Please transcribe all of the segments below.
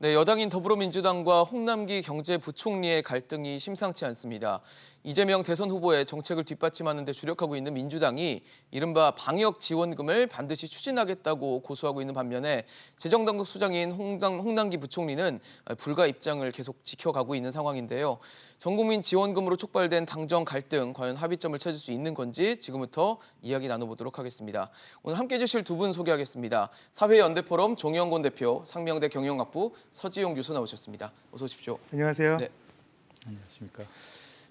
네, 여당인 더불어민주당과 홍남기 경제부총리의 갈등이 심상치 않습니다. 이재명 대선 후보의 정책을 뒷받침하는 데 주력하고 있는 민주당이 이른바 방역 지원금을 반드시 추진하겠다고 고수하고 있는 반면에 재정당국 수장인 홍남기 부총리는 불가 입장을 계속 지켜가고 있는 상황인데요. 전국민 지원금으로 촉발된 당정 갈등, 과연 합의점을 찾을 수 있는 건지 지금부터 이야기 나눠보도록 하겠습니다. 오늘 함께해 주실 두 분 소개하겠습니다. 사회연대포럼 정의원권 대표, 상명대 경영학부 서지용 교수 나오셨습니다. 어서 오십시오. 안녕하세요. 네. 안녕하십니까.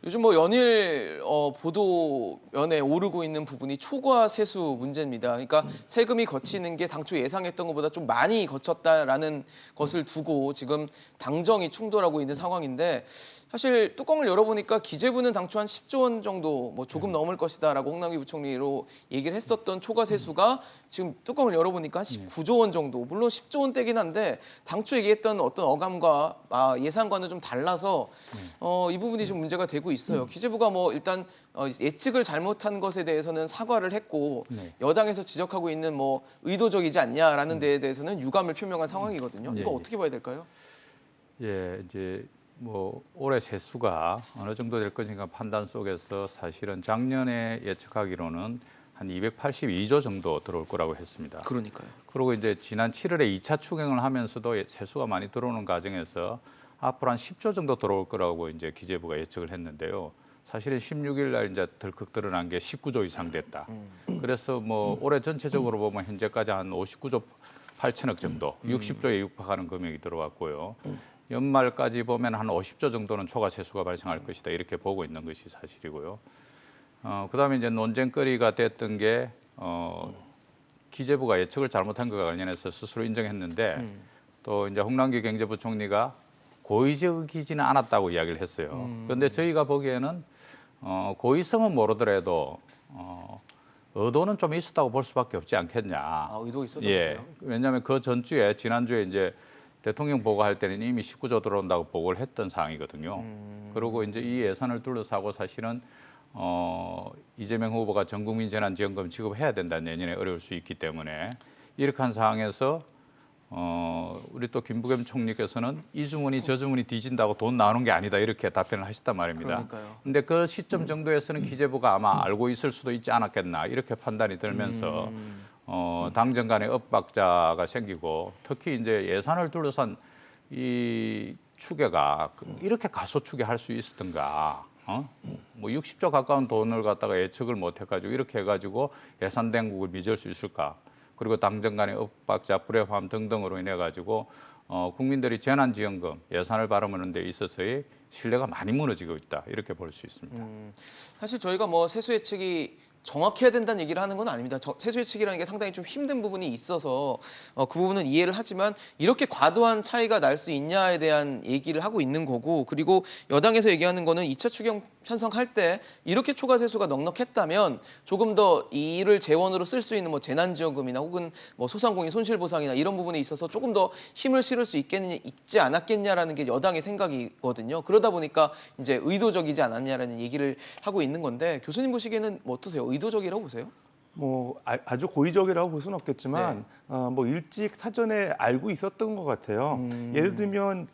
요즘 연일 보도면에 오르고 있는 부분이 초과 세수 문제입니다. 그러니까 세금이 거치는 게 당초 예상했던 것보다 좀 많이 거쳤다라는 것을 두고 지금 당정이 충돌하고 있는 상황인데 사실 뚜껑을 열어보니까 기재부는 당초 한 10조 원 정도 조금 넘을 것이다라고 홍남기 부총리로 얘기를 했었던 초과 세수가 지금 뚜껑을 열어보니까 한 19조 원 정도. 물론 10조 원대긴 한데 당초 얘기했던 어떤 어감과 예상과는 좀 달라서 이 부분이 좀 문제가 되고 있어요. 기재부가 일단 예측을 잘못한 것에 대해서는 사과를 했고 여당에서 지적하고 있는 의도적이지 않냐라는 데에 대해서는 유감을 표명한 상황이거든요. 이거 어떻게 봐야 될까요? 예, 이제 올해 세수가 어느 정도 될 것인가 판단 속에서 사실은 작년에 예측하기로는 한 282조 정도 들어올 거라고 했습니다. 그러니까요. 그리고 이제 지난 7월에 2차 추경을 하면서도 세수가 많이 들어오는 과정에서 앞으로 한 10조 정도 들어올 거라고 이제 기재부가 예측을 했는데요. 사실은 16일 날 이제 덜컥 드러난 게 19조 이상 됐다. 그래서 올해 전체적으로 보면 현재까지 한 59조 8천억 정도, 60조에 육박하는 금액이 들어왔고요. 연말까지 보면 한 50조 정도는 초과 세수가 발생할 것이다 이렇게 보고 있는 것이 사실이고요. 그다음에 이제 논쟁거리가 됐던 게 기재부가 예측을 잘못한 것과 관련해서 스스로 인정했는데 또 이제 홍남기 경제부총리가 고의적이지는 않았다고 이야기를 했어요. 그런데 저희가 보기에는 고의성은 모르더라도 의도는 좀 있었다고 볼 수밖에 없지 않겠냐. 의도 있었다고 예, 보세요? 왜냐하면 그 전주에 지난주에 이제 대통령 보고할 때는 이미 19조 들어온다고 보고를 했던 상황이거든요. 그리고 이제 이 예산을 둘러싸고 사실은 이재명 후보가 전국민 재난지원금 지급해야 된다 내년에 어려울 수 있기 때문에 이렇게 한 상황에서 우리 또 김부겸 총리께서는 이 주머니 저 주머니 뒤진다고 돈 나오는 게 아니다 이렇게 답변을 하셨단 말입니다. 그런데 그 시점 정도에서는 기재부가 아마 알고 있을 수도 있지 않았겠나 이렇게 판단이 들면서 당정 간의 엇박자가 생기고 특히 이제 예산을 둘러싼 이 추계가 이렇게 가소 추계할 수 있었던가? 60조 가까운 돈을 갖다가 예측을 못 해가지고 이렇게 해가지고 예산 당국을 빚을 수 있을까? 그리고 당정 간의 엇박자, 불협화음 등등으로 인해 가지고 국민들이 재난지원금 예산을 바라보는 데 있어서의 신뢰가 많이 무너지고 있다 이렇게 볼 수 있습니다. 사실 저희가 세수 예측이 정확해야 된다는 얘기를 하는 건 아닙니다. 세수 예측이라는 게 상당히 좀 힘든 부분이 있어서 그 부분은 이해를 하지만 이렇게 과도한 차이가 날 수 있냐에 대한 얘기를 하고 있는 거고 그리고 여당에서 얘기하는 거는 2차 추경 편성할 때 이렇게 초과 세수가 넉넉했다면 조금 더 이를 재원으로 쓸 수 있는 재난지원금이나 혹은 소상공인 손실보상이나 이런 부분에 있어서 조금 더 힘을 실을 수 있지 않았겠냐라는 게 여당의 생각이거든요. 그러다 보니까 이제 의도적이지 않았냐라는 얘기를 하고 있는 건데 교수님 보시기에는 어떠세요? 의도적이라고 보세요? 아주 고의적이라고 볼 수는 없겠지만 일찍 사전에 알고 있었던 것 같아요. 예를 들면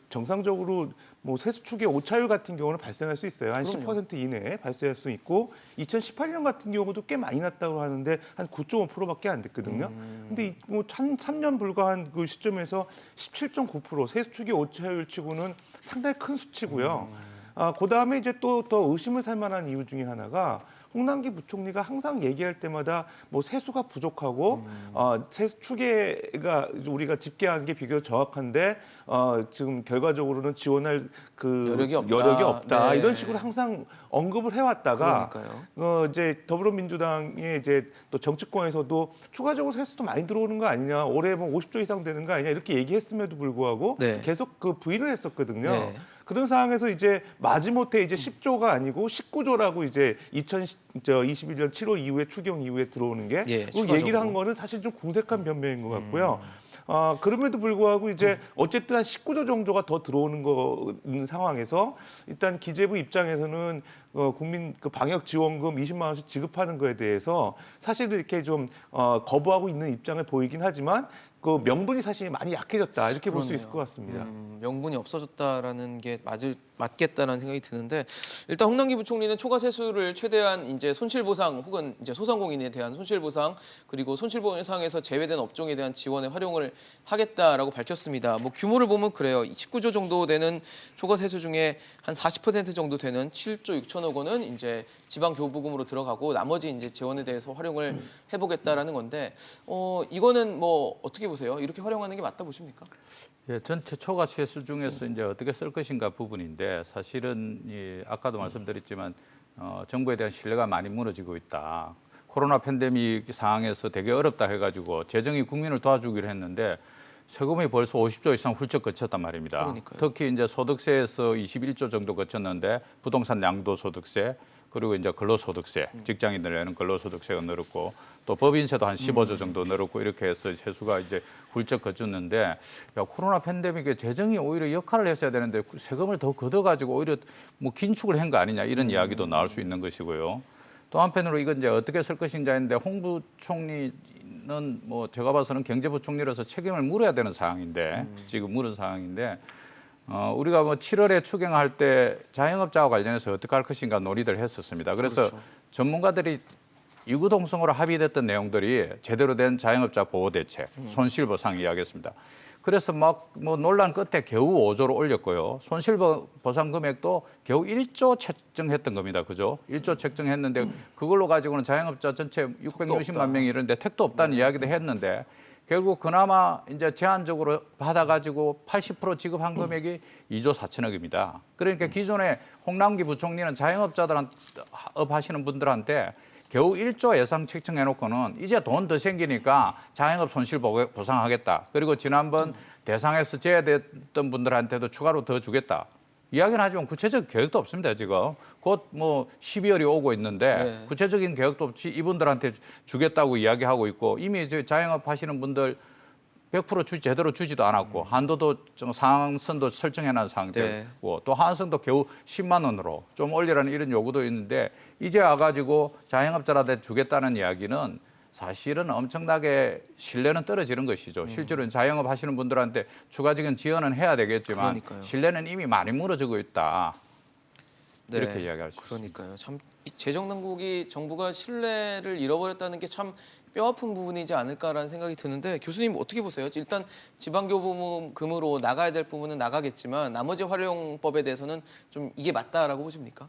정상적으로 세수 추계 오차율 같은 경우는 발생할 수 있어요. 한 그럼요. 10% 이내에 발생할 수 있고 2018년 같은 경우도 꽤 많이 났다고 하는데 한 9.5%밖에 안 됐거든요. 근데 한 3년 불과한 그 시점에서 17.9% 세수 추계 오차율 치고는 상당히 큰 수치고요. 그다음에 이제 또 더 의심을 살 만한 이유 중에 하나가 홍남기 부총리가 항상 얘기할 때마다 세수가 부족하고 세수 추계가 우리가 집계한 게 비교적 정확한데 지금 결과적으로는 지원할 여력이 없다. 네. 이런 식으로 항상 언급을 해왔다가 그러니까요. 이제 더불어민주당의 이제 또 정치권에서도 추가적으로 세수도 많이 들어오는 거 아니냐, 올해 50조 이상 되는 거 아니냐 이렇게 얘기했음에도 불구하고 계속 부인을 했었거든요. 그런 상황에서 이제 마지못해 이제 10조가 아니고 19조라고 이제 2021년 7월 이후에 추경 이후에 들어오는 게 얘기를 한 거는 사실 좀 궁색한 변명인 것 같고요. 그럼에도 불구하고 이제 어쨌든 한 19조 정도가 더 들어오는 상황에서 일단 기재부 입장에서는 국민 방역 지원금 20만 원씩 지급하는 거에 대해서 사실은 이렇게 좀 거부하고 있는 입장을 보이긴 하지만 그 명분이 사실 많이 약해졌다 이렇게 볼 수 있을 것 같습니다. 명분이 없어졌다라는 게 맞겠다라는 생각이 드는데 일단 홍남기 부총리는 초과 세수를 최대한 이제 손실보상 혹은 이제 소상공인에 대한 손실보상 그리고 손실보상에서 제외된 업종에 대한 지원에 활용을 하겠다라고 밝혔습니다. 뭐 규모를 보면 그래요. 19조 정도 되는 초과 세수 중에 한 40% 정도 되는 7조 6천억 원은 이제 지방 교부금으로 들어가고 나머지 이제 지원에 대해서 활용을 해보겠다라는 건데 이거는 뭐 어떻게 보세요? 이렇게 활용하는 게 맞다 보십니까? 예, 전체 초과 세수 중에서 이제 어떻게 쓸 것인가 부분인데 사실은 아까도 말씀드렸지만 정부에 대한 신뢰가 많이 무너지고 있다. 코로나 팬데믹 상황에서 되게 어렵다 해가지고 재정이 국민을 도와주기로 했는데 세금이 벌써 50조 이상 훌쩍 거쳤단 말입니다. 그러니까요. 특히 이제 소득세에서 21조 정도 거쳤는데 부동산 양도소득세 그리고 이제 근로소득세, 직장인들 내는 근로소득세가 늘었고 또 법인세도 한 15조 정도 늘었고 이렇게 해서 세수가 이제 훌쩍 거쳤는데 야, 코로나 팬데믹에 재정이 오히려 역할을 했어야 되는데 세금을 더 걷어가지고 오히려 뭐 긴축을 한 거 아니냐 이런 이야기도 나올 수 있는 것이고요. 또 한편으로 이건 이제 어떻게 쓸 것인지인데 홍 부총리는 뭐 제가 봐서는 경제부총리로서 책임을 물어야 되는 상황인데 지금 물은 상황인데 우리가 뭐 7월에 추경할 때 자영업자와 관련해서 어떻게 할 것인가 논의를 했었습니다. 그래서 그렇죠. 전문가들이 이구동성으로 합의됐던 내용들이 제대로 된 자영업자 보호 대책, 손실보상 이야기했습니다. 그래서 막 뭐 논란 끝에 겨우 5조로 올렸고요. 손실보상 금액도 겨우 1조 책정했던 겁니다. 그죠? 1조 책정했는데 그걸로 가지고는 자영업자 전체 660만 명이 이런데 택도 없다는 이야기도 했는데 결국 그나마 이제 제한적으로 받아가지고 80% 지급한 금액이 2조 4천억입니다. 그러니까 기존에 홍남기 부총리는 자영업자들한테 하시는 분들한테 겨우 1조 예상 책정해놓고는 이제 돈 더 생기니까 자영업 손실 보상하겠다. 그리고 지난번 대상에서 제외됐던 분들한테도 추가로 더 주겠다. 이야기는 하지만 구체적 계획도 없습니다. 지금 곧 뭐 12월이 오고 있는데 네. 구체적인 계획도 없이 이분들한테 주겠다고 이야기하고 있고 이미 이제 자영업 하시는 분들 100% 제대로 주지도 않았고 한도도 좀 상한선도 설정해놓은 상태고 또 한선도 겨우 10만 원으로 좀 올리라는 이런 요구도 있는데 이제 와가지고 자영업자한테 주겠다는 이야기는 사실은 엄청나게 신뢰는 떨어지는 것이죠. 실제로는 자영업 하시는 분들한테 추가적인 지원은 해야 되겠지만 그러니까요. 신뢰는 이미 많이 무너지고 있다. 네, 이렇게 이야기할 수 있습니다. 그러니까요. 참이 재정당국이 정부가 신뢰를 잃어버렸다는 게 참 뼈아픈 부분이지 않을까라는 생각이 드는데 교수님 어떻게 보세요? 일단 지방교부금으로 나가야 될 부분은 나가겠지만 나머지 활용법에 대해서는 좀 이게 맞다라고 보십니까?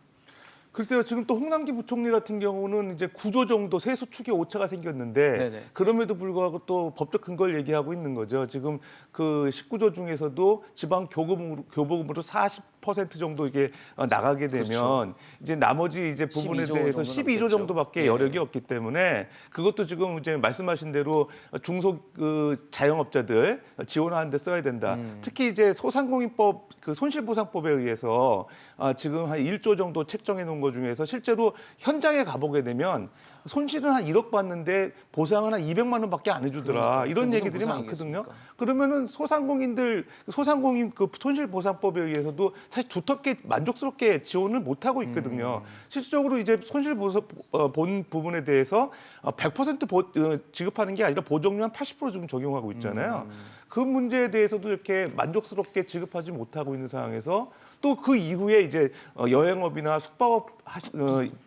글쎄요, 지금 또 홍남기 부총리 같은 경우는 이제 9조 정도 세수 축에 오차가 생겼는데 네네. 그럼에도 불구하고 또 법적 근거를 얘기하고 있는 거죠. 지금 그 19조 중에서도 지방 교부금으로 40% 정도 이게 나가게 되면 그렇죠. 이제 나머지 이제 부분에 12조 대해서 정도 12조 남겠죠. 정도밖에 예. 여력이 없기 때문에 그것도 지금 이제 말씀하신 대로 중소 그 자영업자들 지원하는 데 써야 된다. 특히 이제 소상공인법 그 손실보상법에 의해서 지금 한 1조 정도 책정해 놓은 것 중에서 실제로 현장에 가보게 되면 손실은 한 1억 받는데 보상은 한 200만 원밖에 안 해주더라. 그러니까요. 이런 무슨 얘기들이 많거든요. 보상이겠습니까? 그러면은 소상공인 그 손실보상법에 의해서도 사실 두텁게 만족스럽게 지원을 못 하고 있거든요. 실질적으로 이제 손실본 부분에 대해서 100% 지급하는 게 아니라 보정료 한 80% 지금 적용하고 있잖아요. 그 문제에 대해서도 이렇게 만족스럽게 지급하지 못하고 있는 상황에서 또 그 이후에 이제 여행업이나 숙박업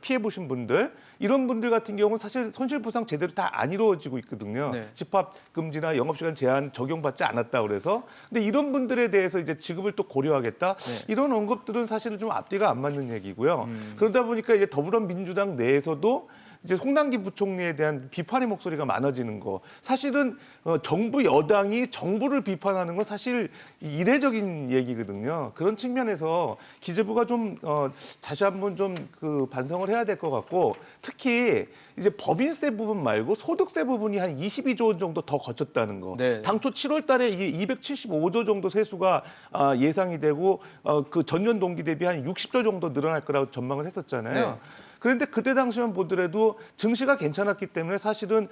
피해 보신 분들 이런 분들 같은 경우는 사실 손실보상 제대로 다 안 이루어지고 있거든요. 네. 집합 금지나 영업시간 제한 적용받지 않았다 그래서 근데 이런 분들에 대해서 이제 지급을 또 고려하겠다 이런 언급들은 사실은 좀 앞뒤가 안 맞는 얘기고요. 그러다 보니까 이제 더불어민주당 내에서도 이제 홍남기 부총리에 대한 비판의 목소리가 많아지는 거. 사실은 정부 여당이 정부를 비판하는 건 사실 이례적인 얘기거든요. 그런 측면에서 기재부가 좀 다시 한번 좀 그 반성을 해야 될 것 같고 특히 이제 법인세 부분 말고 소득세 부분이 한 22조 원 정도 더 거쳤다는 거. 네. 당초 7월 달에 이게 275조 정도 세수가 예상이 되고 그 전년 동기 대비 한 60조 정도 늘어날 거라고 전망을 했었잖아요. 네. 그런데 그때 당시만 보더라도 증시가 괜찮았기 때문에 사실은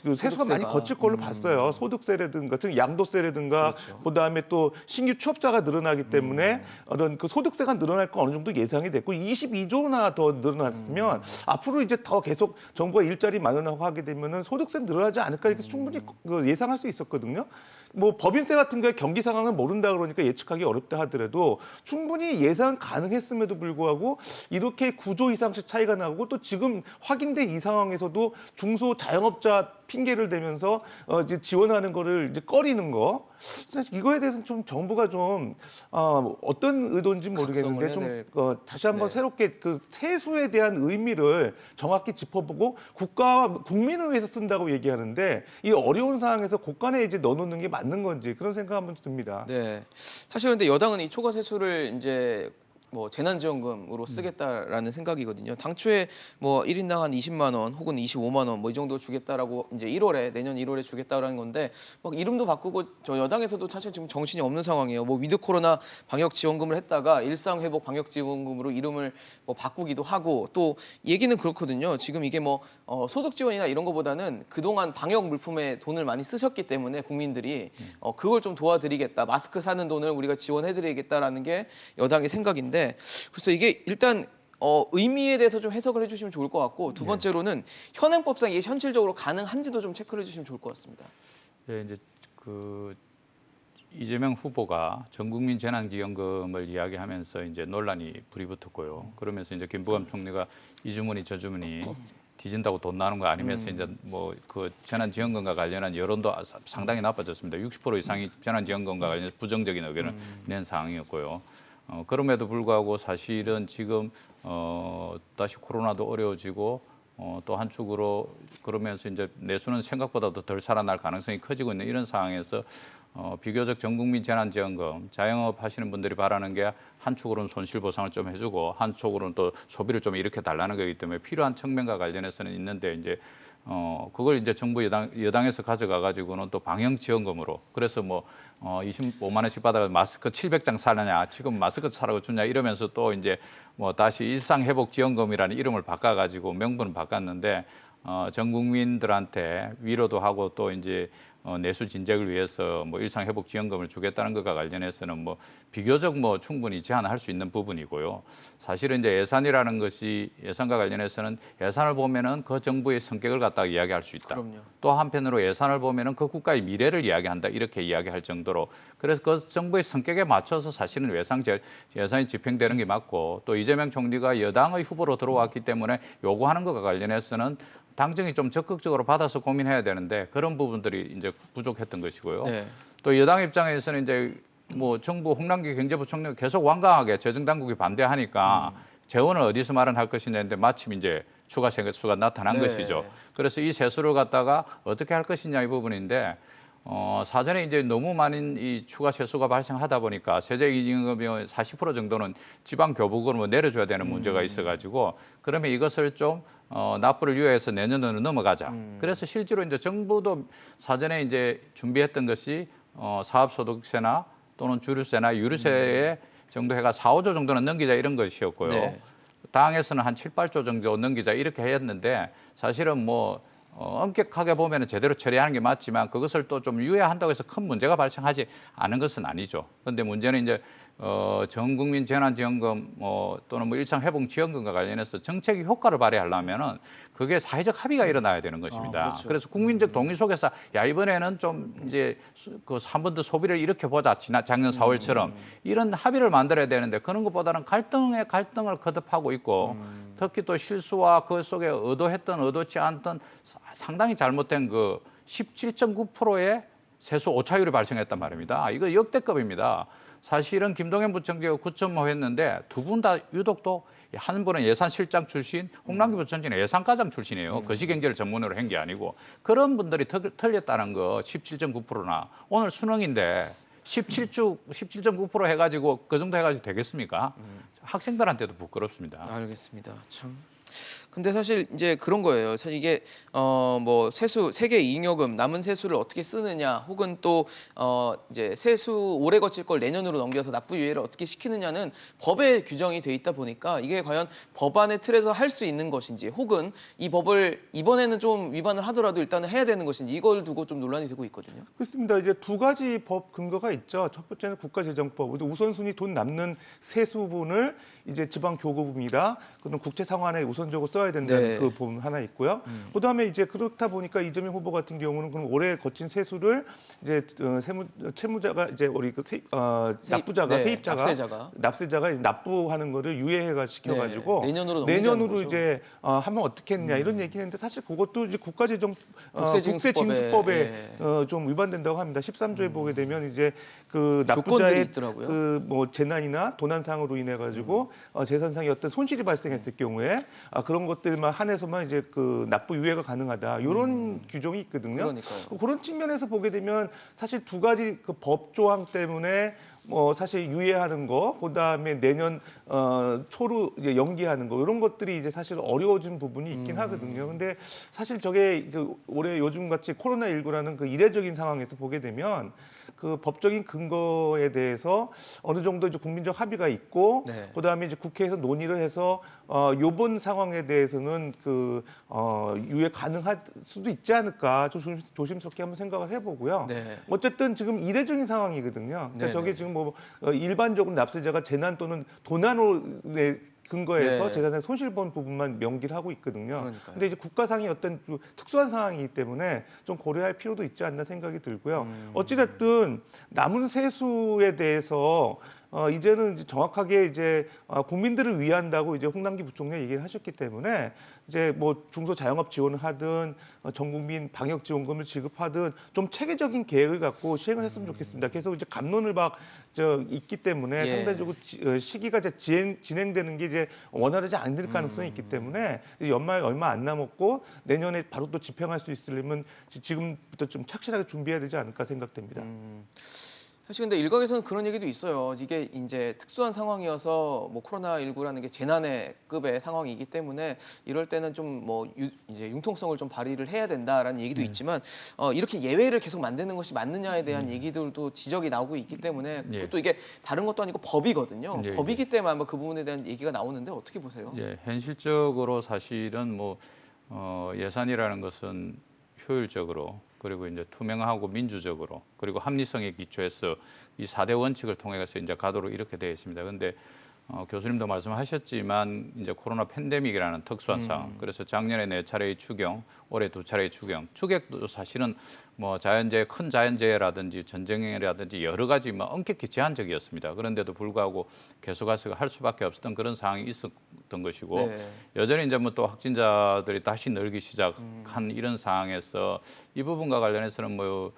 그 세수가 많이 거칠 걸로 봤어요. 소득세라든가 양도세라든가 그렇죠. 그다음에 또 신규 취업자가 늘어나기 때문에 어떤 그 소득세가 늘어날 거 어느 정도 예상이 됐고 22조나 더 늘어났으면 앞으로 이제 더 계속 정부가 일자리 마련하고 하게 되면은 소득세 늘어나지 않을까 이렇게 충분히 그 예상할 수 있었거든요. 뭐 법인세 같은 경우에 경기 상황은 모른다 그러니까 예측하기 어렵다 하더라도 충분히 예상 가능했음에도 불구하고 이렇게 9조 이상씩 차이가 나고 또 지금 확인된 이 상황에서도 중소 자영업자 핑계를 대면서 이제 지원하는 거를 이제 꺼리는 거 사실 이거에 대해서는 좀 정부가 좀 어떤 의도인지 모르겠는데 좀 다시 한번 네. 새롭게 그 세수에 대한 의미를 정확히 짚어보고 국가와 국민을 위해서 쓴다고 얘기하는데 이 어려운 상황에서 곳간에 이제 넣어놓는 게 맞는 건지 그런 생각 한번 듭니다. 네. 사실 근데 여당은 이 초과 세수를 이제 뭐 재난지원금으로 쓰겠다라는 생각이거든요. 당초에 뭐 1인당 한 20만 원 혹은 25만 원 뭐 이 정도 주겠다라고 이제 내년 1월에 주겠다라는 건데 막 이름도 바꾸고 저 여당에서도 사실 지금 정신이 없는 상황이에요. 뭐 위드 코로나 방역 지원금을 했다가 일상 회복 방역 지원금으로 이름을 뭐 바꾸기도 하고 또 얘기는 그렇거든요. 지금 이게 뭐 소득 지원이나 이런 거보다는 그동안 방역 물품에 돈을 많이 쓰셨기 때문에 국민들이 그걸 좀 도와드리겠다. 마스크 사는 돈을 우리가 지원해드리겠다라는 게 여당의 생각인데 그래서 이게 일단 의미에 대해서 좀 해석을 해주시면 좋을 것 같고 두 번째로는 현행법상 이게 현실적으로 가능한지도 좀 체크를 해주시면 좋을 것 같습니다. 예, 이제 그 이재명 후보가 전국민 재난지원금을 이야기하면서 이제 논란이 불이 붙었고요. 그러면서 이제 김부겸 총리가 이 주머니 저 주머니 뒤진다고 돈 나오는 거 아니면서 이제 뭐 그 재난지원금과 관련한 여론도 상당히 나빠졌습니다. 60% 이상이 재난지원금과 관련해서 부정적인 의견을 낸 상황이었고요. 그럼에도 불구하고 사실은 지금 다시 코로나도 어려워지고 또 한축으로 그러면서 이제 내수는 생각보다도 덜 살아날 가능성이 커지고 있는 이런 상황에서 비교적 전국민 재난지원금 자영업 하시는 분들이 바라는 게 한축으로는 손실보상을 좀 해주고 한쪽으로는 또 소비를 좀 일으켜 달라는 거기 때문에 필요한 측면과 관련해서는 있는데 이제 그걸 이제 정부 여당에서 가져가 가지고는 또 방역 지원금으로 그래서 뭐 25만 원씩 받아가 마스크 700장 사느냐 지금 마스크 사라고 주냐 이러면서 또 이제 뭐 다시 일상 회복 지원금이라는 이름을 바꿔 가지고 명분을 바꿨는데 전 국민들한테 위로도 하고 또 이제 내수 진작을 위해서 뭐 일상 회복 지원금을 주겠다는 것과 관련해서는 뭐 비교적 뭐 충분히 제한할 수 있는 부분이고요. 사실은 이제 예산이라는 것이 예산과 관련해서는 예산을 보면은 그 정부의 성격을 갖다가 이야기할 수 있다. 그럼요. 또 한편으로 예산을 보면은 그 국가의 미래를 이야기한다 이렇게 이야기할 정도로 그래서 그 정부의 성격에 맞춰서 사실은 예산이 집행되는 게 맞고 또 이재명 총리가 여당의 후보로 들어왔기 때문에 요구하는 것과 관련해서는 당정이 좀 적극적으로 받아서 고민해야 되는데 그런 부분들이 이제 부족했던 것이고요. 네. 또 여당 입장에서는 이제 뭐 정부 홍남기 경제부총리가 계속 완강하게 재정당국이 반대하니까 재원을 어디서 마련할 것이냐 했는데 마침 이제 추가 세수가 나타난 네. 것이죠. 그래서 이 세수를 갖다가 어떻게 할 것이냐 이 부분인데 사전에 이제 너무 많은 이 추가 세수가 발생하다 보니까 세제이익금이 40% 정도는 지방 교부금으로 내려줘야 되는 문제가 있어가지고 그러면 이것을 좀 납부를 유예해서 내년으로 넘어가자. 그래서 실제로 이제 정부도 사전에 이제 준비했던 것이 사업소득세나 또는 주류세나 유류세 정도 해가 4, 5조 정도는 넘기자 이런 것이었고요. 네. 당에서는 한 7, 8조 정도 넘기자 이렇게 했는데 사실은 뭐 엄격하게 보면 제대로 처리하는 게 맞지만 그것을 또 좀 유예한다고 해서 큰 문제가 발생하지 않은 것은 아니죠. 그런데 문제는 이제 전 국민 재난지원금 또는 뭐 일상 회복 지원금과 관련해서 정책이 효과를 발휘하려면은 그게 사회적 합의가 일어나야 되는 것입니다. 그렇죠. 그래서 국민적 동의 속에서 야 이번에는 좀 이제 그 한 번 더 소비를 이렇게 보자 작년 4월처럼 이런 합의를 만들어야 되는데 그런 것보다는 갈등을 거듭하고 있고 특히 또 실수와 그 속에 의도했던 의도치 않던 상당히 잘못된 그 17.9%의 세수 오차율이 발생했단 말입니다. 이거 역대급입니다. 사실은 김동연 부총리가 9.5 했는데 두 분 다 유독 또 한 분은 예산실장 출신, 홍남기 부총리는 예산과장 출신이에요. 거시경제를 전문으로 한 게 아니고 그런 분들이 틀렸다는 거 17.9%나 오늘 수능인데 17.9% 해가지고 그 정도 해가지고 되겠습니까? 학생들한테도 부끄럽습니다. 알겠습니다. 참. 근데 사실 이제 그런 거예요. 사실 이게 뭐 세수 세계 잉여금 남은 세수를 어떻게 쓰느냐, 혹은 또 이제 세수 오래 거칠 걸 내년으로 넘겨서 납부 유예를 어떻게 시키느냐는 법에 규정이 돼 있다 보니까 이게 과연 법안의 틀에서 할 수 있는 것인지, 혹은 이 법을 이번에는 좀 위반을 하더라도 일단은 해야 되는 것인지, 이걸 두고 좀 논란이 되고 있거든요. 그렇습니다. 이제 두 가지 법 근거가 있죠. 첫 번째는 국가재정법. 우선순위 돈 남는 세수분을 이제 지방교부금이라 그런 국채 상환에 우선적으로 써야 된다는 네. 그 부분 하나 있고요. 그다음에 이제 그렇다 보니까 이재명 후보 같은 경우는 그럼 올해 거친 세수를 이제 채무자가 이제 우리 납부자가 네, 세입자가 납세자가 이제 납부하는 거를 유예해가 시켜가지고 네, 내년으로 넘기자는 이제 하면 어떻게 했냐 이런 얘기했는데 사실 그것도 이제 국세징수법에 국세징수법에 좀 위반된다고 합니다. 13조에 보게 되면 이제 그 조건들이 납부자의 있더라고요. 그 뭐 재난이나 도난상으로 인해 가지고 재산상의 어떤 손실이 발생했을 경우에 그런 것들만 한해서만 이제 그 납부 유예가 가능하다 이런 규정이 있거든요. 그러니까요. 그런 측면에서 보게 되면 사실 두 가지 그 법 조항 때문에 뭐 사실 유예하는 거, 그다음에 내년 초로 이제 연기하는 거 이런 것들이 이제 사실 어려워진 부분이 있긴 하거든요. 근데 사실 저게 그 올해 요즘 같이 코로나19라는 그 이례적인 상황에서 보게 되면 그 법적인 근거에 대해서 어느 정도 이제 국민적 합의가 있고, 네. 그다음에 이제 국회에서 논의를 해서 요번 상황에 대해서는 그 유예 가능할 수도 있지 않을까 조심스럽게 한번 생각을 해보고요. 네. 어쨌든 지금 이례적인 상황이거든요. 그러니까 네, 저게 네. 지금 뭐 일반적으로 납세자가 재난 또는 도난으로 근거해서 네. 재산에 손실 본 부분만 명기를 하고 있거든요. 그러니까요. 근데 이제 국가상의 어떤 특수한 상황이기 때문에 좀 고려할 필요도 있지 않나 생각이 들고요. 어찌됐든 남은 세수에 대해서 이제는 이제 정확하게 이제 국민들을 위한다고 이제 홍남기 부총리 얘기를 하셨기 때문에 이제 뭐 중소자영업 지원을 하든 전국민 방역 지원금을 지급하든 좀 체계적인 계획을 갖고 시행을 했으면 좋겠습니다. 계속 이제 갑론을 있기 때문에 예. 상대적으로 시기가 이제 진행되는 게 이제 원활하지 않을 가능성이 있기 때문에 연말 얼마 안 남았고 내년에 바로 또 집행할 수 있으려면 지금부터 좀 착실하게 준비해야 되지 않을까 생각됩니다. 사실 근데 일각에서는 그런 얘기도 있어요. 이게 이제 특수한 상황이어서 뭐 코로나19라는 게 재난의 급의 상황이기 때문에 이럴 때는 좀 뭐 이제 융통성을 좀 발휘를 해야 된다라는 얘기도 있지만 이렇게 예외를 계속 만드는 것이 맞느냐에 대한 얘기들도 지적이 나오고 있기 때문에 예. 그것도 이게 다른 것도 아니고 법이거든요. 예, 법이기 때문에 아마 그 부분에 대한 얘기가 나오는데 어떻게 보세요? 예, 현실적으로 사실은 뭐 예산이라는 것은 효율적으로 그리고 이제 투명하고 민주적으로 그리고 합리성에 기초해서 이 4대 원칙을 통해서 이제 가도록 이렇게 되어 있습니다. 그런데 교수님도 말씀하셨지만 이제 코로나 팬데믹이라는 특수한 상황. 그래서 작년에 4차례의 추경, 올해 2차례의 추경. 추경도 사실은 뭐 자연재해, 큰 자연재해라든지 전쟁이라든지 여러 가지 뭐 엄격히 제한적이었습니다. 그런데도 불구하고 계속해서 할 수밖에 없었던 그런 상황이 있었던 것이고 네. 여전히 이제 뭐 또 확진자들이 다시 늘기 시작한 이런 상황에서 이 부분과 관련해서는 뭐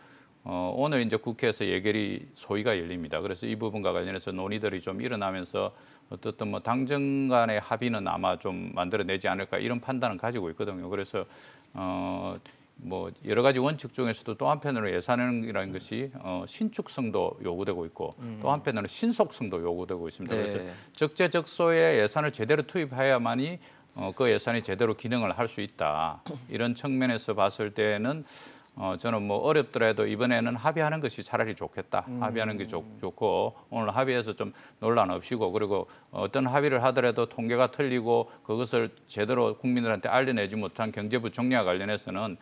오늘 이제 국회에서 예결위 소위가 열립니다. 그래서 이 부분과 관련해서 논의들이 좀 일어나면서 어떻든 뭐 당정 간의 합의는 아마 좀 만들어내지 않을까 이런 판단을 가지고 있거든요. 그래서 뭐 여러 가지 원칙 중에서도 또 한편으로 예산이라는 것이 신축성도 요구되고 있고 또 한편으로는 신속성도 요구되고 있습니다. 네. 그래서 적재적소에 예산을 제대로 투입해야만이 그 예산이 제대로 기능을 할 수 있다. 이런 측면에서 봤을 때는 저는 뭐 어렵더라도 이번에는 합의하는 것이 차라리 좋겠다. 합의하는 게 좋고 오늘 합의해서 좀 논란 없이고 그리고 어떤 합의를 하더라도 통계가 틀리고 그것을 제대로 국민들한테 알려내지 못한 경제부 정리와 관련해서는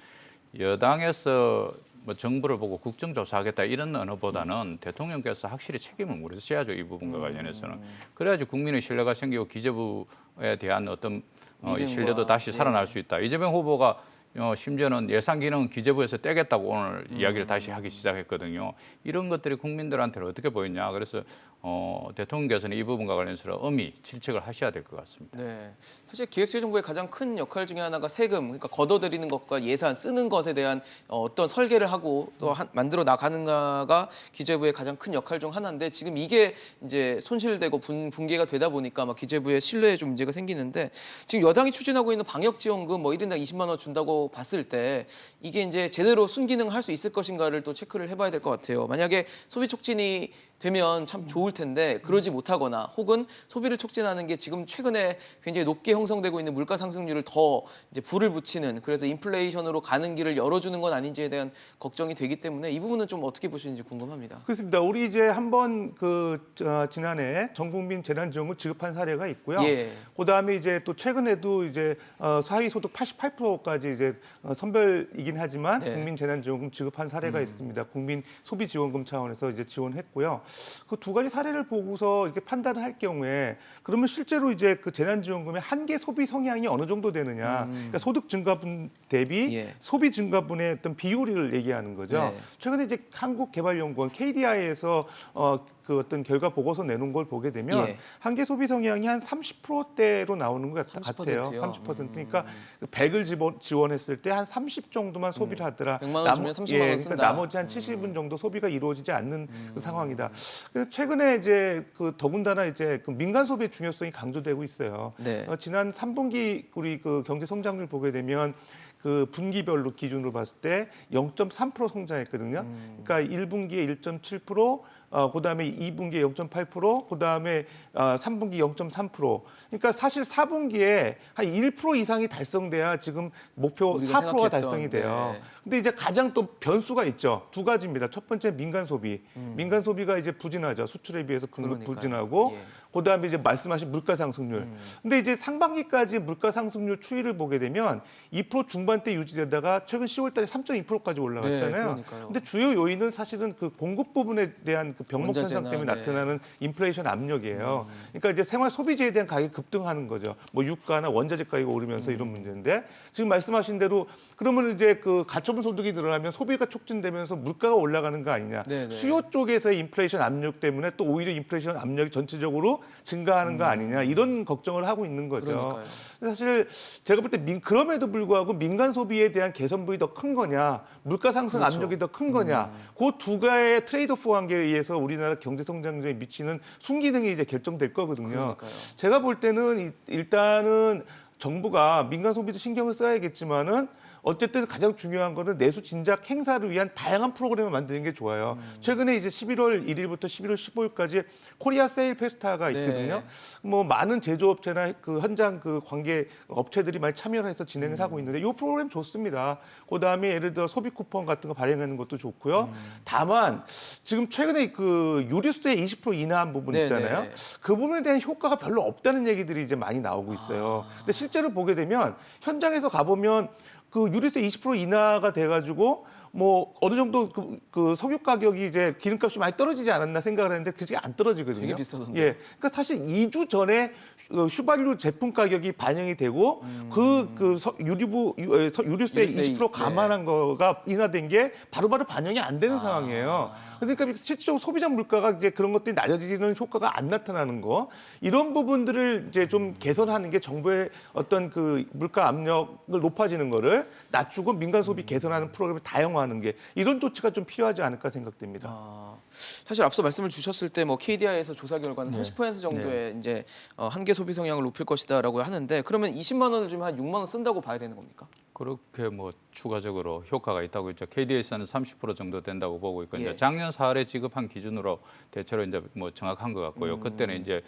여당에서 뭐 정부를 보고 국정조사하겠다 이런 언어보다는 대통령께서 확실히 책임을 물으셔야죠. 이 부분과 관련해서는. 그래야지 국민의 신뢰가 생기고 기재부에 대한 어떤 이 신뢰도 다시 살아날 수 있다. 이재명 후보가 심지어는 예산 기능은 기재부에서 떼겠다고 오늘 이야기를 다시 하기 시작했거든요. 이런 것들이 국민들한테는 어떻게 보이냐. 그래서 대통령께서는 이 부분과 관련해서 엄히 질책을 하셔야 될 것 같습니다. 네, 사실 기획재정부의 가장 큰 역할 중에 하나가 세금, 그러니까 걷어들이는 것과 예산 쓰는 것에 대한 어떤 설계를 하고 또 만들어 나가는가가 기재부의 가장 큰 역할 중 하나인데 지금 이게 이제 손실되고 붕괴가 되다 보니까 막 기재부의 신뢰에 좀 문제가 생기는데 지금 여당이 추진하고 있는 방역지원금 뭐 1인당 20만 원 준다고 봤을 때 이게 이제 제대로 순기능을 할 수 있을 것인가를 또 체크를 해봐야 될 것 같아요. 만약에 소비 촉진이 되면 참 좋을 텐데 그러지 못하거나 혹은 소비를 촉진하는 게 지금 최근에 굉장히 높게 형성되고 있는 물가 상승률을 더 이제 불을 붙이는 그래서 인플레이션으로 가는 길을 열어주는 건 아닌지에 대한 걱정이 되기 때문에 이 부분은 좀 어떻게 보시는지 궁금합니다. 그렇습니다. 우리 이제 한번 지난해 전국민 재난지원금 지급한 사례가 있고요. 예. 그다음에 이제 또 최근에도 이제 사위 소득 88%까지 이제 선별이긴 하지만 네. 국민 재난지원금 지급한 사례가 있습니다. 국민 소비지원금 차원에서 이제 지원했고요. 그 두 가지 사례를 보고서 이렇게 판단을 할 경우에 그러면 실제로 이제 그 재난지원금의 한계 소비 성향이 어느 정도 되느냐, 그러니까 소득 증가분 대비 예. 소비 증가분의 어떤 비율을 얘기하는 거죠. 네. 최근에 이제 한국개발연구원 KDI에서 그 어떤 결과 보고서 내놓은 걸 보게 되면 예. 한계 소비 성향이 한 30%대로 나오는 것 30% 같아요. 요? 30%. 그러니까 100을 지원했을 때 한 30 정도만 소비를 하더라. 100만 원 주면 30만 원 쓴다. 그러니까 나머지 한 70은 정도 소비가 이루어지지 않는 그 상황이다. 그래서 최근에 이제 그 더군다나 이제 그 민간 소비의 중요성이 강조되고 있어요. 네. 지난 3분기 우리 그 경제 성장률 보게 되면 그 분기별로 기준으로 봤을 때 0.3% 성장했거든요. 그러니까 1분기에 1.7%, 그다음에 2분기에 0.8%, 그다음에 3분기 0.3%. 그러니까 사실 4분기에 한 1% 이상이 달성돼야 지금 목표 우리가 4%가 생각했던, 달성이 돼요. 네. 근데 이제 가장 또 변수가 있죠. 두 가지입니다. 첫 번째 민간 소비. 민간 소비가 이제 부진하죠. 수출에 비해서 급급 그러니까요. 부진하고 예. 그다음에 이제 말씀하신 물가 상승률. 근데 이제 상반기까지 물가 상승률 추이를 보게 되면 2% 중반대 유지되다가 최근 10월 달에 3.2%까지 올라갔잖아요. 네, 그러니까요. 근데 주요 요인은 사실은 그 공급 부분에 대한 그 병목 현상 원자재나, 때문에 네. 나타나는 인플레이션 압력이에요. 그러니까 이제 생활 소비재에 대한 가격이 급등하는 거죠. 뭐 유가나 원자재 가격이 오르면서 이런 문제인데 지금 말씀하신 대로 그러면 이제 그 가처분 소득이 늘어나면 소비가 촉진되면서 물가가 올라가는 거 아니냐. 네, 네. 수요 쪽에서의 인플레이션 압력 때문에 또 오히려 인플레이션 압력이 전체적으로 증가하는 거 아니냐 이런 걱정을 하고 있는 거죠. 그러니까요. 사실 제가 볼 때 그럼에도 불구하고 민간 소비에 대한 개선분이 더 큰 거냐, 물가 상승 그렇죠. 압력이 더 큰 거냐, 그 두 가지의 트레이드오프 관계에 의해서 우리나라 경제 성장률에 미치는 순기능이 이제 결정될 거거든요. 그러니까요. 제가 볼 때는 일단은 정부가 민간 소비도 신경을 써야겠지만은 어쨌든 가장 중요한 거는 내수 진작 행사를 위한 다양한 프로그램을 만드는 게 좋아요. 최근에 이제 11월 1일부터 11월 15일까지 코리아 세일 페스타가 있거든요. 네. 뭐 많은 제조업체나 그 현장 그 관계 업체들이 많이 참여를 해서 진행을 하고 있는데 이 프로그램 좋습니다. 그다음에 예를 들어 소비 쿠폰 같은 거 발행하는 것도 좋고요. 다만 지금 최근에 그 유류세 20% 인하한 부분 네, 있잖아요. 네. 그 부분에 대한 효과가 별로 없다는 얘기들이 이제 많이 나오고 있어요. 근데 실제로 보게 되면 현장에서 가보면 그 유류세 20% 인하가 돼가지고 뭐 어느 정도 그 석유 가격이 이제 기름값이 많이 떨어지지 않았나 생각을 했는데 그게 안 떨어지거든요. 되게 비싸던데. 예, 그러니까 사실 2주 전에 휘발유 제품 가격이 반영이 되고 유류세 20% 감안한 거가 인하된 게 바로바로 반영이 안 되는 상황이에요. 그러니까 실질적으로 소비자 물가가 이제 그런 것들이 낮아지는 효과가 안 나타나는 거 이런 부분들을 이제 좀 개선하는 게 정부의 어떤 그 물가 압력을 높아지는 거를 낮추고 민간 소비 개선하는 프로그램을 다양화하는 게 이런 조치가 좀 필요하지 않을까 생각됩니다. 사실 앞서 말씀을 주셨을 때 뭐 KDI에서 조사 결과는 30% 정도의 이제 한계 소비 성향을 높일 것이다라고 하는데 그러면 20만 원을 주면 한 6만 원 쓴다고 봐야 되는 겁니까? 그렇게 뭐 추가적으로 효과가 있다고 있죠. KD에서는 30% 정도 된다고 보고 있고 예. 이제 작년 4월에 지급한 기준으로 대체로 이제 뭐 정확한 것 같고요. 그때는 이제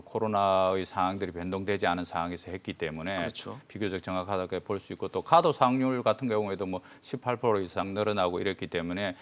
코로나의 상황들이 변동되지 않은 상황에서 했기 때문에 그렇죠. 비교적 정확하게 볼 수 있고 또 카드 사용률 같은 경우에도 뭐 18% 이상 늘어나고 이랬기 때문에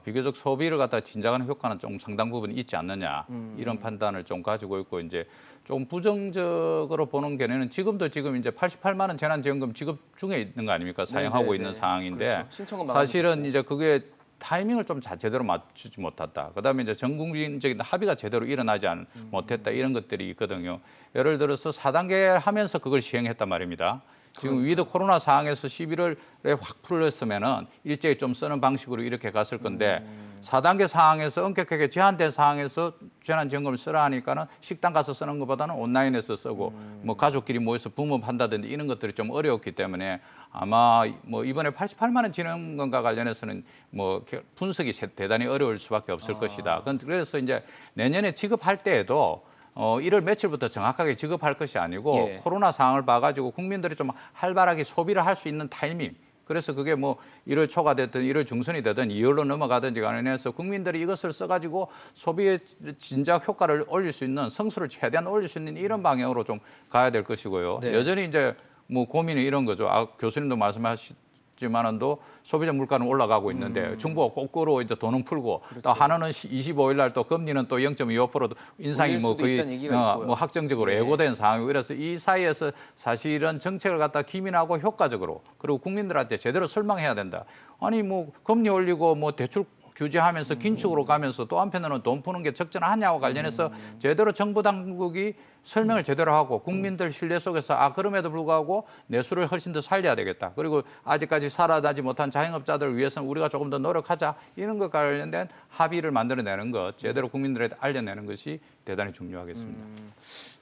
비교적 소비를 갖다 진작하는 효과는 좀 상당 부분 있지 않느냐 이런 판단을 좀 가지고 있고 이제 좀 부정적으로 보는 견해는 지금 이제 88만 원 재난지원금 지급 중에 있는 거 아닙니까? 사용하고 있는 상황인데 그렇죠. 신청은 사실은 이제 그게 타이밍을 좀 제대로 맞추지 못했다. 그다음에 이제 전국민적인 합의가 제대로 일어나지 못했다 이런 것들이 있거든요. 예를 들어서 4단계 하면서 그걸 시행했단 말입니다. 지금 위드 코로나 상황에서 11월에 확 풀렸으면은 일제히 좀 쓰는 방식으로 이렇게 갔을 건데 4단계 상황에서 엄격하게 제한된 상황에서 재난지원금을 쓰라 하니까는 식당 가서 쓰는 것보다는 온라인에서 쓰고 뭐 가족끼리 모여서 부모한다든지 이런 것들이 좀 어려웠기 때문에 아마 뭐 이번에 88만 원 지원금과 관련해서는 뭐 분석이 대단히 어려울 수밖에 없을 것이다. 그래서 이제 내년에 지급할 때에도 1월 며칠부터 정확하게 지급할 것이 아니고 예. 코로나 상황을 봐가지고 국민들이 좀 활발하게 소비를 할 수 있는 타이밍 그래서 그게 뭐 1월 초가 됐든 1월 중순이 되든 2월로 넘어가든지 간에 해서 국민들이 이것을 써가지고 소비의 진작 효과를 올릴 수 있는 성수를 최대한 올릴 수 있는 이런 방향으로 좀 가야 될 것이고요. 네. 여전히 이제 뭐 고민이 이런 거죠. 교수님도 말씀하셨지만은도 소비자 물가는 올라가고 있는데 정부가 거꾸로 이제 돈은 풀고 또 한은은 25일 날 또 금리는 또 0.25% 인상이 올릴 뭐 수도 거의 있다는 얘기가 있고요. 뭐 확정적으로 예. 예고된 상황이고 그래서 이 사이에서 사실은 정책을 갖다 기민하고 효과적으로 그리고 국민들한테 제대로 설명해야 된다. 아니 뭐 금리 올리고 뭐 대출 규제하면서 긴축으로 가면서 또 한편으로는 돈 푸는 게 적절하냐와 관련해서 제대로 정부 당국이 설명을 제대로 하고 국민들 신뢰 속에서 그럼에도 불구하고 내수를 훨씬 더 살려야 되겠다. 그리고 아직까지 살아나지 못한 자영업자들을 위해서는 우리가 조금 더 노력하자. 이런 것과 관련된 합의를 만들어내는 것, 제대로 국민들에게 알려내는 것이 대단히 중요하겠습니다.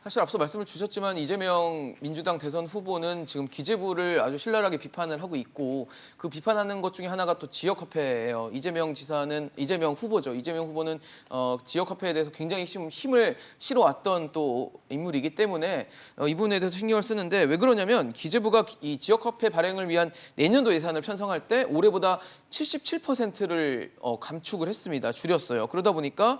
사실 앞서 말씀을 주셨지만 이재명 민주당 대선 후보는 지금 기재부를 아주 신랄하게 비판을 하고 있고 그 비판하는 것 중에 하나가 또 지역화폐예요. 이재명 후보죠. 이재명 후보는 지역화폐에 대해서 굉장히 힘을 실어왔던 또 인물이기 때문에 이 부분에 대해서 신경을 쓰는데 왜 그러냐면 기재부가 이 지역화폐 발행을 위한 내년도 예산을 편성할 때 올해보다 77%를 감축을 했습니다. 줄였어요. 그러다 보니까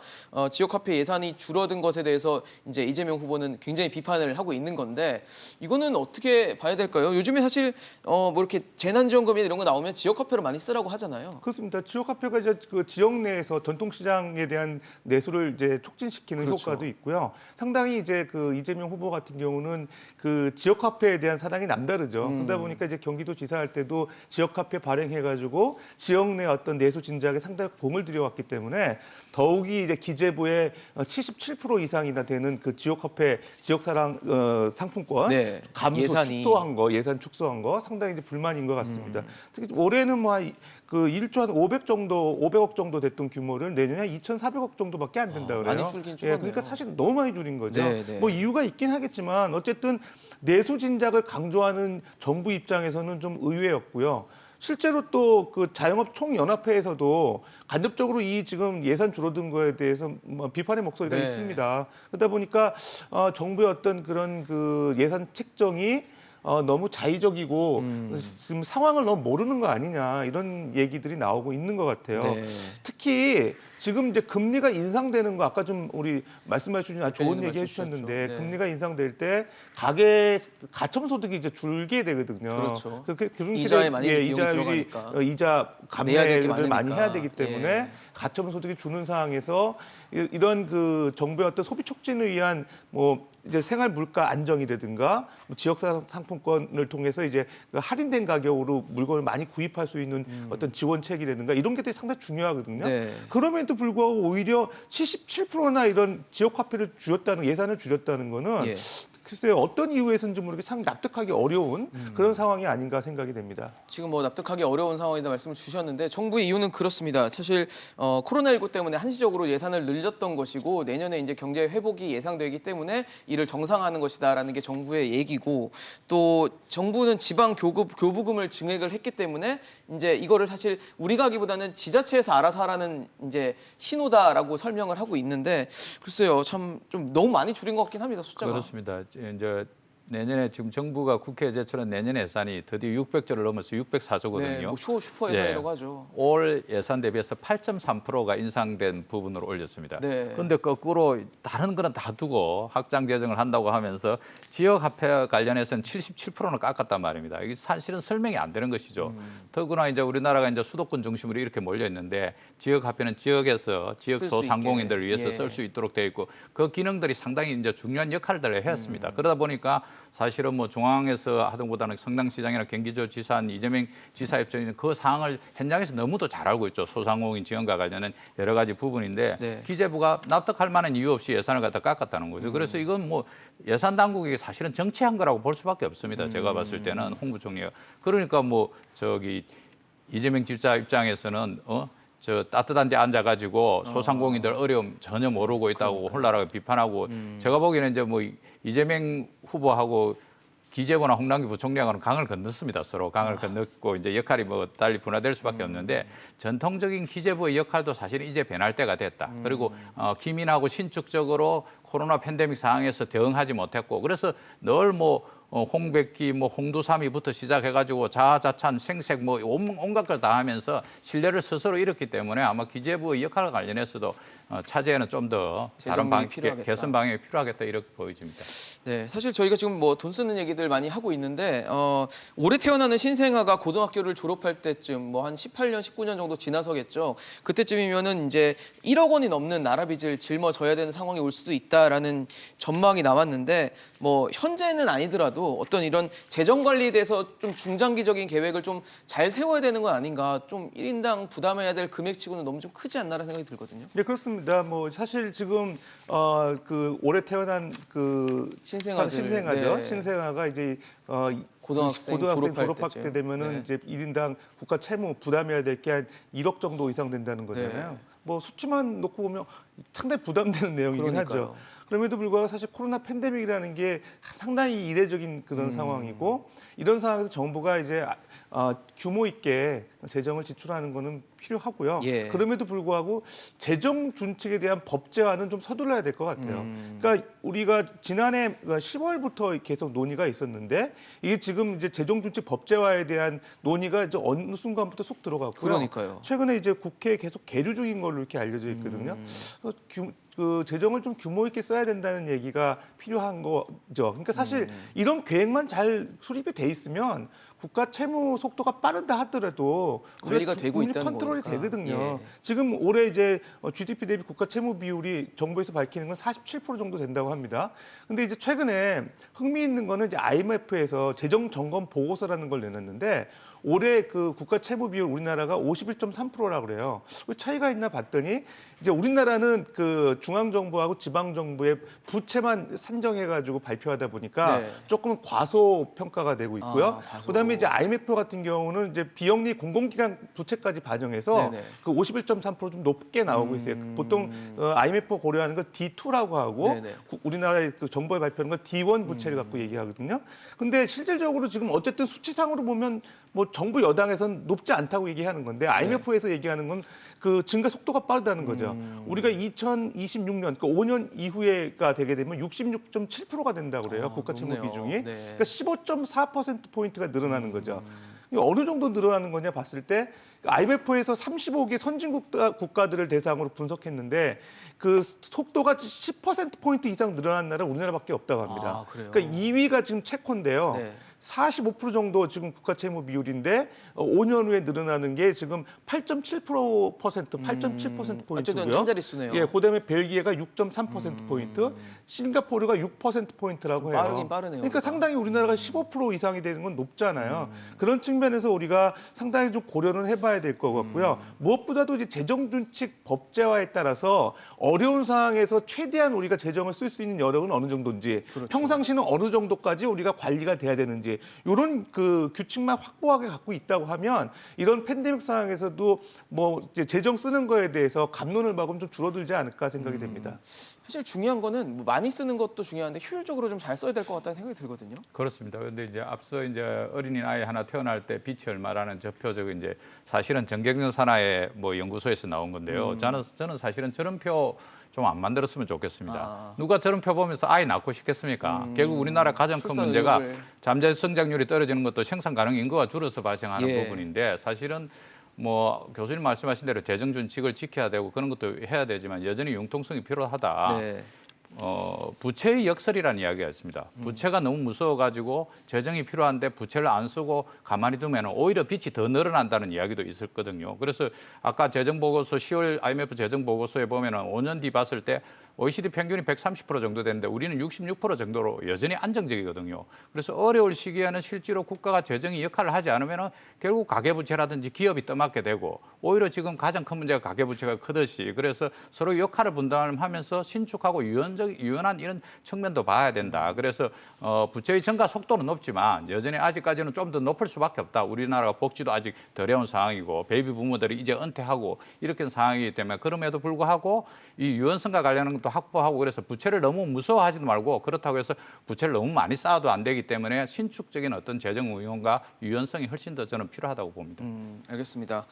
지역화폐 예산이 줄어든 것에 대해서 이제 이재명 후보는 굉장히 비판을 하고 있는 건데 이거는 어떻게 봐야 될까요? 요즘에 사실 뭐 이렇게 재난지원금이 이런 거 나오면 지역화폐로 많이 쓰라고 하잖아요. 그렇습니다. 지역화폐가 이제 그 지역 내에서 전통시장에 대한 내수를 이제 촉진시키는 그렇죠. 효과도 있고요. 상당히 이제 그 이재명 후보 같은 경우는 그 지역화폐에 대한 사랑이 남다르죠. 그러다 보니까 이제 경기도지사 할 때도 지역화폐 발행해가지고 지역 내 어떤 내수 진작에 상당히 공을 들여왔기 때문에 더욱이 이제 기재부의 77% 이상이나 되는 그 지역화폐 지역사랑 상품권 네. 감소 예산이. 축소한 거 예산 축소한 거 상당히 이제 불만인 것 같습니다. 특히 올해는 뭐 그 1조 한 500억 정도 됐던 규모를 내년에 2,400억 정도밖에 안 된다 그래요. 많이 줄긴 줄었네요. 그러니까 사실 너무 많이 줄인 거죠. 네, 네. 뭐 이유가 있긴 하겠지만 어쨌든 내수 진작을 강조하는 정부 입장에서는 좀 의외였고요. 실제로 또 그 자영업 총연합회에서도 간접적으로 이 지금 예산 줄어든 거에 대해서 뭐 비판의 목소리가 네. 있습니다. 그러다 보니까 정부의 어떤 그런 그 예산 책정이 너무 자의적이고 지금 상황을 너무 모르는 거 아니냐 이런 얘기들이 나오고 있는 것 같아요. 네. 특히 지금 이제 금리가 인상되는 거 아까 좀 우리 말씀해 주신 아주 좋은 얘기 해주셨는데 네. 금리가 인상될 때 가처분 소득이 이제 줄게 되거든요. 그렇죠. 그렇게 이자에 많이 비용이 이자율이 들어가니까. 이자 내야 될게 감내를 많이 많으니까. 해야 되기 때문에 예. 가처분 소득이 주는 상황에서 이런 그 정부의 어떤 소비 촉진을 위한 뭐 이제 생활 물가 안정이라든가 뭐 지역 상품권을 통해서 이제 그 할인된 가격으로 물건을 많이 구입할 수 있는 어떤 지원책이라든가 이런 게 되게 상당히 중요하거든요. 네. 그럼에도 불구하고 오히려 77%나 이런 지역 화폐를 줄였다는 예산을 줄였다는 거는 예. 글쎄요 어떤 이유에서인지 모르게 참 납득하기 어려운 그런 상황이 아닌가 생각이 됩니다. 지금 뭐 납득하기 어려운 상황이다 말씀을 주셨는데 정부의 이유는 그렇습니다. 사실 코로나19 때문에 한시적으로 예산을 늘렸던 것이고 내년에 이제 경제 회복이 예상되기 때문에 이를 정상화하는 것이다라는 게 정부의 얘기고 또 정부는 지방 교부금을 증액을 했기 때문에 이제 이거를 사실 우리가 하기보다는 지자체에서 알아서 하라는 이제 신호다라고 설명을 하고 있는데 글쎄요 참 좀 너무 많이 줄인 것 같긴 합니다 숫자가. 그렇습니다. 이제 내년에 지금 정부가 국회에 제출한 내년 예산이 드디어 600조를 넘어서 604조거든요. 네, 뭐 슈퍼 예산이라고 하죠. 올 예산 대비해서 8.3%가 인상된 부분으로 올렸습니다. 네. 그런데 거꾸로 다른 거는 다 두고 확장 재정을 한다고 하면서 지역 화폐 관련해서는 77%는 깎았단 말입니다. 이게 사실은 설명이 안 되는 것이죠. 더구나 이제 우리나라가 이제 수도권 중심으로 이렇게 몰려 있는데 지역 화폐는 지역에서 지역 쓸수 소상공인들을 있게. 위해서 예. 쓸 수 있도록 되어 있고 그 기능들이 상당히 이제 중요한 역할들을 해왔습니다. 그러다 보니까 사실은 뭐 중앙에서 하던 보다는 성남시장이나 경기도지사 이재명 지사 입장에는 그 상황을 현장에서 너무도 잘 알고 있죠. 소상공인 지원과 관련된 여러 가지 부분인데 네. 기재부가 납득할 만한 이유 없이 예산을 갖다 깎았다는 거죠. 그래서 이건 뭐 예산 당국이 사실은 정치한 거라고 볼 수밖에 없습니다. 제가 봤을 때는 홍 부총리가 그러니까 뭐 저기 이재명 지사 입장에서는 저 따뜻한 데 앉아가지고 소상공인들 어려움 전혀 모르고 있다고 홀라라고 비판하고 제가 보기에는 이제 뭐 이재명 후보하고 기재부나 홍남기 부총리하고는 강을 건넜습니다. 서로 강을 건넜고 이제 역할이 뭐 달리 분화될 수밖에 없는데 전통적인 기재부의 역할도 사실은 이제 변할 때가 됐다. 그리고 기민하고 신축적으로 코로나 팬데믹 상황에서 대응하지 못했고 그래서 늘 뭐 홍백기, 뭐 홍두삼이부터 시작해가지고 자아자찬, 생색 뭐 온갖 걸 다 하면서 신뢰를 스스로 잃었기 때문에 아마 기재부의 역할과 관련해서도 차제에는 좀 더 다른 개선 방향이 필요하겠다 이렇게 보여집니다. 네, 사실 저희가 지금 뭐 돈 쓰는 얘기들 많이 하고 있는데 올해 태어나는 신생아가 고등학교를 졸업할 때쯤 뭐 한 18년, 19년 정도 지나서겠죠. 그때쯤이면은 이제 1억 원이 넘는 나라빚을 짊어져야 되는 상황이 올 수도 있다라는 전망이 나왔는데 뭐 현재는 아니더라도 어떤 이런 재정 관리에 대해서 좀 중장기적인 계획을 좀 잘 세워야 되는 건 아닌가. 좀 1인당 부담해야 될 금액치고는 너무 좀 크지 않나라는 생각이 들거든요. 네, 그렇습니다. 뭐 사실 지금 그 올해 태어난 그 신생아죠. 네. 신생아가 이제 고등학생 졸업할 때 때쯤. 되면은 네. 이제 1인당 국가 채무 부담해야 될 게 한 1억 정도 이상 된다는 거잖아요. 네. 뭐 수치만 놓고 보면 상당히 부담되는 내용이긴 그러니까요. 하죠. 그럼에도 불구하고 사실 코로나 팬데믹이라는 게 상당히 이례적인 그런 상황이고 이런 상황에서 정부가 이제 규모 있게 재정을 지출하는 거는 필요하고요. 예. 그럼에도 불구하고 재정 준칙에 대한 법제화는 좀 서둘러야 될 것 같아요. 그러니까 우리가 지난해 10월부터 계속 논의가 있었는데 이게 지금 이제 재정 준칙 법제화에 대한 논의가 이제 어느 순간부터 속 들어갔고요. 그러니까요. 최근에 이제 국회에 계속 계류 중인 걸로 이렇게 알려져 있거든요. 그 재정을 좀 규모 있게 써야 된다는 얘기가 필요한 거죠. 그러니까 사실 이런 계획만 잘 수립이 돼 있으면 국가 채무 속도가 빠르다 하더라도 관리가 되고 있다는 컨트롤이 거니까. 되거든요. 예. 지금 올해 이제 GDP 대비 국가 채무 비율이 정부에서 밝히는 건 47% 정도 된다고 합니다. 근데 이제 최근에 흥미있는 거는 이제 IMF에서 재정 점검 보고서라는 걸 내놨는데 올해 그 국가 채무 비율 우리나라가 51.3%라고 그래요. 왜 차이가 있나 봤더니 이제 우리나라는 그 중앙 정부하고 지방 정부의 부채만 산정해 가지고 발표하다 보니까 네. 조금 과소 평가가 되고 있고요. 과소. 그다음에 이제 IMF 같은 경우는 이제 비영리 공공기관 부채까지 반영해서 네네. 그 51.3%좀 높게 나오고 있어요. 보통 IMF 고려하는 건 D2라고 하고 네네. 우리나라의 그 정부에 발표하는 건 D1 부채를 갖고 얘기하거든요. 근데 실질적으로 지금 어쨌든 수치상으로 보면 뭐 정부 여당에서는 높지 않다고 얘기하는 건데 IMF에서 얘기하는 건 그 증가 속도가 빠르다는 거죠. 우리가 2026년, 그 5년 이후에가 되게 되면 66.7%가 된다고 그래요. 국가 채무 높네요. 비중이. 네. 그러니까 15.4%포인트가 늘어나는 거죠. 어느 정도 늘어나는 거냐 봤을 때 IMF에서 35개 선진국 국가들을 대상으로 분석했는데 그 속도가 10%포인트 이상 늘어난 나라는 우리나라밖에 없다고 합니다. 그래요? 그러니까 2위가 지금 체코인데요. 네. 45% 정도 지금 국가 채무 비율인데 5년 후에 늘어나는 게 지금 8.7%포인트고요. 어쨌든 한 자릿수네요. 예, 그다음에 벨기에가 6.3%포인트, 싱가포르가 6%포인트라고 해요. 빠르긴 빠르네요. 그러니까 상당히 우리나라가 15% 이상이 되는 건 높잖아요. 그런 측면에서 우리가 상당히 좀 고려는 해봐야 될 것 같고요. 무엇보다도 이제 재정 준칙 법제화에 따라서 어려운 상황에서 최대한 우리가 재정을 쓸 수 있는 여력은 어느 정도인지, 그렇죠. 평상시는 어느 정도까지 우리가 관리가 돼야 되는지 이런 그 규칙만 확고하게 갖고 있다고 하면 이런 팬데믹 상황에서도 뭐 이제 재정 쓰는 거에 대해서 갑론을 박으면 좀 줄어들지 않을까 생각이 됩니다. 사실 중요한 거는 뭐 많이 쓰는 것도 중요한데 효율적으로 좀 잘 써야 될 것 같다는 생각이 들거든요. 그렇습니다. 그런데 이제 앞서 이제 어린이 아이 하나 태어날 때 빛이 얼마라는 저 표적이 이제 사실은 정경련 산하의 뭐 연구소에서 나온 건데요. 저는 사실은 저런 표 좀 안 만들었으면 좋겠습니다. 누가 저런 표 보면서 아이 낳고 싶겠습니까? 결국 우리나라 가장 큰 문제가 잠재 성장률이 떨어지는 것도 생산 가능 인구가 줄어서 발생하는 부분인데 사실은 뭐 교수님 말씀하신 대로 재정 준칙을 지켜야 되고 그런 것도 해야 되지만 여전히 융통성이 필요하다. 네. 부채의 역설이라는 이야기가 있습니다. 부채가 너무 무서워가지고 재정이 필요한데 부채를 안 쓰고 가만히 두면 오히려 빚이 더 늘어난다는 이야기도 있었거든요. 그래서 아까 재정보고서 10월 IMF 재정보고서에 보면은 5년 뒤 봤을 때 OECD 평균이 130% 정도 되는데 우리는 66% 정도로 여전히 안정적이거든요. 그래서 어려울 시기에는 실제로 국가가 재정이 역할을 하지 않으면 결국 가계부채라든지 기업이 떠맡게 되고 오히려 지금 가장 큰 문제가 가계부채가 크듯이 그래서 서로 역할을 분담하면서 신축하고 유연한 이런 측면도 봐야 된다. 그래서 부채의 증가 속도는 높지만 여전히 아직까지는 좀 더 높을 수밖에 없다. 우리나라가 복지도 아직 덜 해온 상황이고 베이비 부모들이 이제 은퇴하고 이렇게 상황이기 때문에 그럼에도 불구하고 이 유연성과 관련한 것도 확보하고 그래서 부채를 너무 무서워하지도 말고 그렇다고 해서 부채를 너무 많이 쌓아도 안 되기 때문에 신축적인 어떤 재정 운용과 유연성이 훨씬 더 저는 필요하다고 봅니다. 알겠습니다.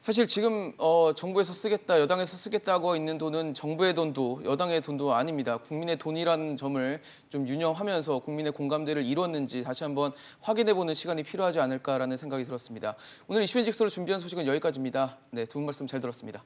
사실 지금 정부에서 쓰겠다, 여당에서 쓰겠다고 있는 돈은 정부의 돈도 여당의 돈도 아닙니다. 국민의 돈이라는 점을 좀 유념하면서 국민의 공감대를 이뤘는지 다시 한번 확인해보는 시간이 필요하지 않을까라는 생각이 들었습니다. 오늘 이슈앤직서로 준비한 소식은 여기까지입니다. 네, 두 분 말씀 잘 들었습니다.